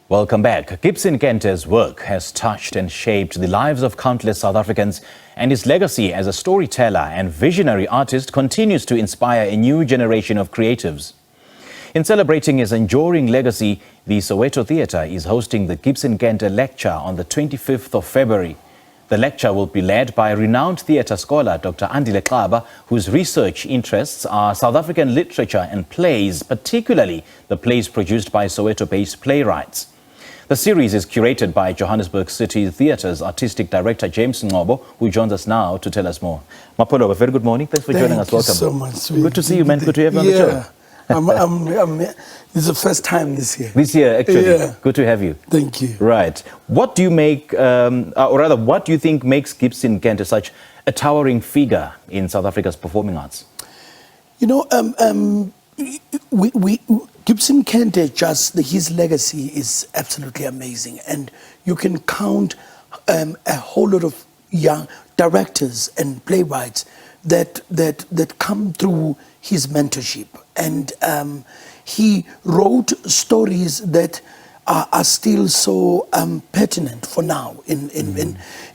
Welcome back. Gibson Kente's work has touched and shaped the lives of countless South Africans, and his legacy as a storyteller and visionary artist continues to inspire a new generation of creatives. In celebrating his enduring legacy, the Soweto Theatre is hosting the Gibson Kente Lecture on the 25th of February. The lecture will be led by renowned theatre scholar Dr. Andile Xaba, whose research interests are South African literature and plays, particularly the plays produced by Soweto-based playwrights. The series is curated by Joburg City Theatres Artistic Director James Ngcobo, who joins us now to tell us more. Mapolo, a very good morning. Thanks for joining us. Welcome. Thank you so much. Sweet. Good to see you, man. Good to have you on the show. It's the first time this year. This year, actually. Yeah. Good to have you. Thank you. Right. What do you make, or rather, what do you think makes Gibson Kente such a towering figure in South Africa's performing arts? You know, Gibson Kente, his legacy is absolutely amazing, and you can count a whole lot of young directors and playwrights that come through his mentorship, and he wrote stories that are still so pertinent for now in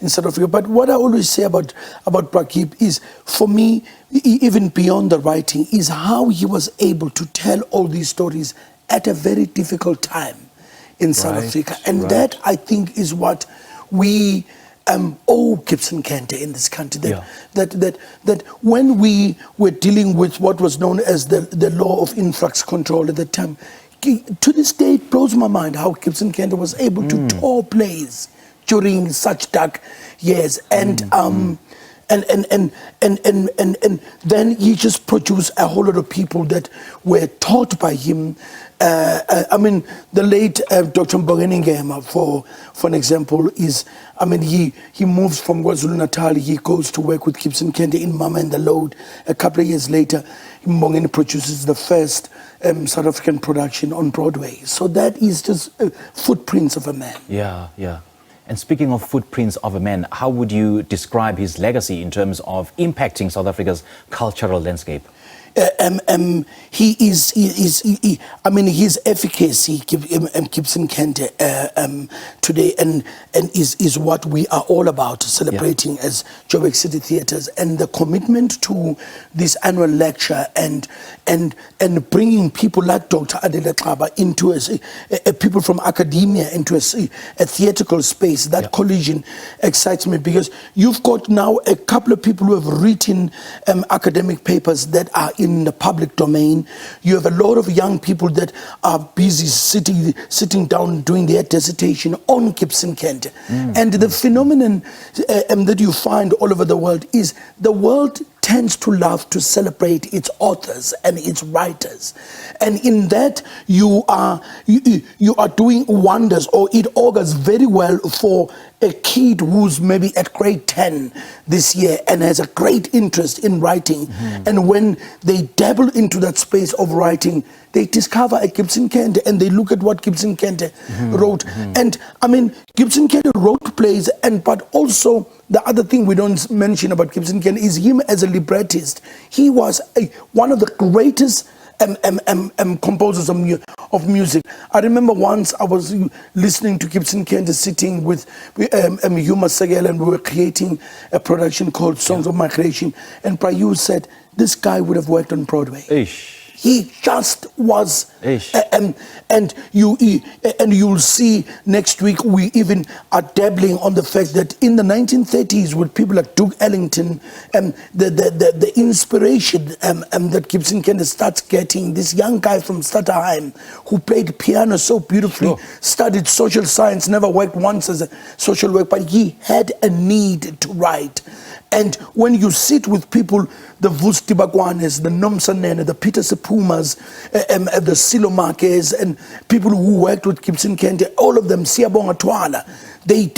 South Africa. But what I always say about Prakib is, for me, even beyond the writing, is how he was able to tell all these stories at a very difficult time in South Africa. And that, I think, is what we owe Gibson Kente in this country. That when we were dealing with what was known as the law of influx control at the time, to this day, it blows my mind how Gibson Kente was able to tour plays during such dark years, and then he just produced a whole lot of people that were taught by him. I mean, the late Dr. Ngcobo, for an example, is, I mean, he moves from KwaZulu-Natal. He goes to work with Gibson Kente in Mama and the Load. A couple of years later, Mbongeni produces the first South African production on Broadway. So that is just footprints of a man. Yeah, yeah. And speaking of footprints of a man, how would you describe his legacy in terms of impacting South Africa's cultural landscape? I mean, his efficacy, Gibson Kente, today, and is what we are all about celebrating as Joburg City Theatres, and the commitment to this annual lecture and bringing people like Dr. Andile Xaba into people from academia into a theatrical space. That collision excites me, because you've got now a couple of people who have written academic papers that are in the public domain. You have a lot of young people that are busy sitting down doing their dissertation on Gibson Kente. And the phenomenon that you find all over the world is the world tends to love to celebrate its authors and its writers, and in that you are doing wonders, or it augurs very well for a kid who's maybe at grade 10 this year and has a great interest in writing, and when they dabble into that space of writing, they discover a Gibson Kente and they look at what Gibson Kente wrote. And I mean, Gibson Kente wrote plays, but also the other thing we don't mention about Gibson Kente is him as a librettist. He was one of the greatest composers of music. I remember once I was listening to Gibson Kente sitting with Huma Segel, and we were creating a production called Songs of Migration, and Prayu said, this guy would have worked on Broadway. Eish. He just was, and you'll see next week we even are dabbling on the fact that in the 1930s, with people like Duke Ellington, the inspiration that Gibson Kente starts getting, this young guy from Stutterheim who played piano so beautifully, studied social science, never worked once as a social worker, but he had a need to write. And when you sit with people, the Vus Tibakwanes, the Nomsanene, the Peter Sepumas, the Silo Marquez, and people who worked with Gibson Kente, all of them, Siyabonga Twala, they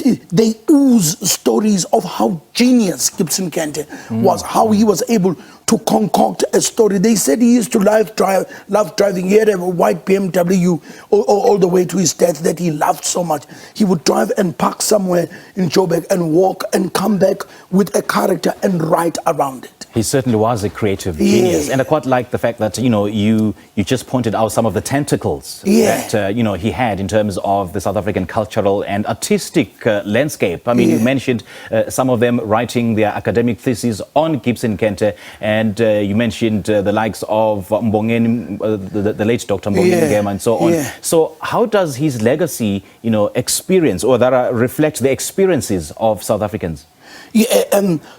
ooze stories of how genius Gibson Kente was, how he was able to concoct a story. They said he used to love driving. He had a white BMW all the way to his death that he loved so much. He would drive and park somewhere in Joburg and walk and come back with a character and write around it. He certainly was a creative genius, and I quite like the fact that you just pointed out some of the tentacles that he had in terms of the South African cultural and artistic landscape. I mean, you mentioned some of them writing their academic theses on Gibson Kente, and you mentioned the likes of Mbongeni, the late Dr. Mbongeni Ngema, and so on. So, how does his legacy, experience or that reflect the experiences of South Africans?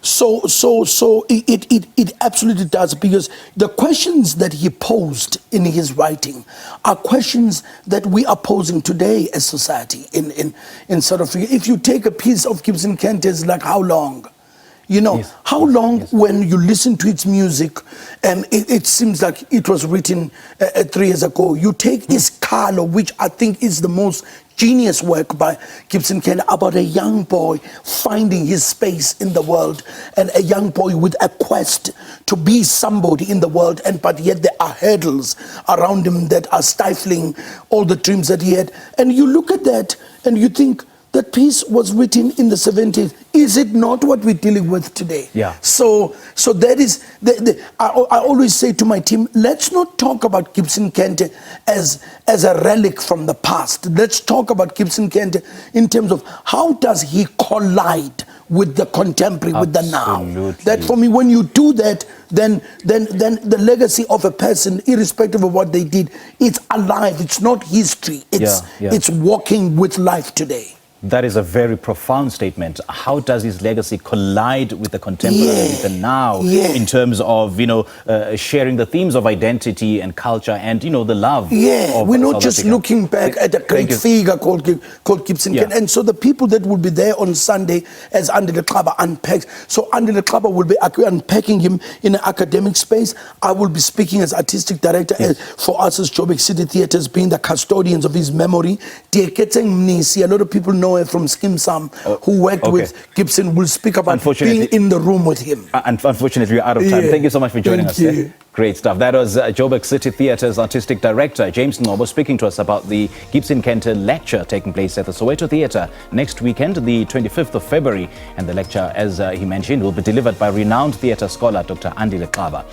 So it absolutely does, because the questions that he posed in his writing are questions that we are posing today as society in South Africa. If you take a piece of Gibson Kentes, like how long? How long when you listen to its music, it seems like it was written 3 years ago. You take Iskalo, which I think is the most genius work by Gibson Kente, about a young boy finding his space in the world, and a young boy with a quest to be somebody in the world, but yet there are hurdles around him that are stifling all the dreams that he had. And you look at that and you think, that piece was written in the 70s. Is it not what we're dealing with today? Yeah. So that is, I always say to my team, let's not talk about Gibson Kente as a relic from the past. Let's talk about Gibson Kente in terms of how does he collide with the contemporary, with the now. That for me, when you do that, then the legacy of a person, irrespective of what they did, it's alive. It's not history. It's walking with life today. That is a very profound statement. How does his legacy collide with the contemporary, with the now, in terms of, sharing the themes of identity and culture and, the love of we're not South just Africa. looking back at a great figure called Gibson Kente. And so the people that will be there on Sunday as Andile Xaba unpacks. So Andile Xaba will be unpacking him in an academic space. I will be speaking as artistic director for us as Joburg City Theatres, being the custodians of his memory. A lot of people know her from Skim Sam, who worked with Gibson, will speak about being in the room with him. Unfortunately, we're out of time. Thank you so much for joining us. Great stuff. That was Joburg City Theatres Artistic Director James Ngcobo speaking to us about the Gibson Kente Lecture taking place at the Soweto Theatre next weekend, the 25th of February. And the lecture, as he mentioned, will be delivered by renowned theatre scholar Dr. Andile Xaba.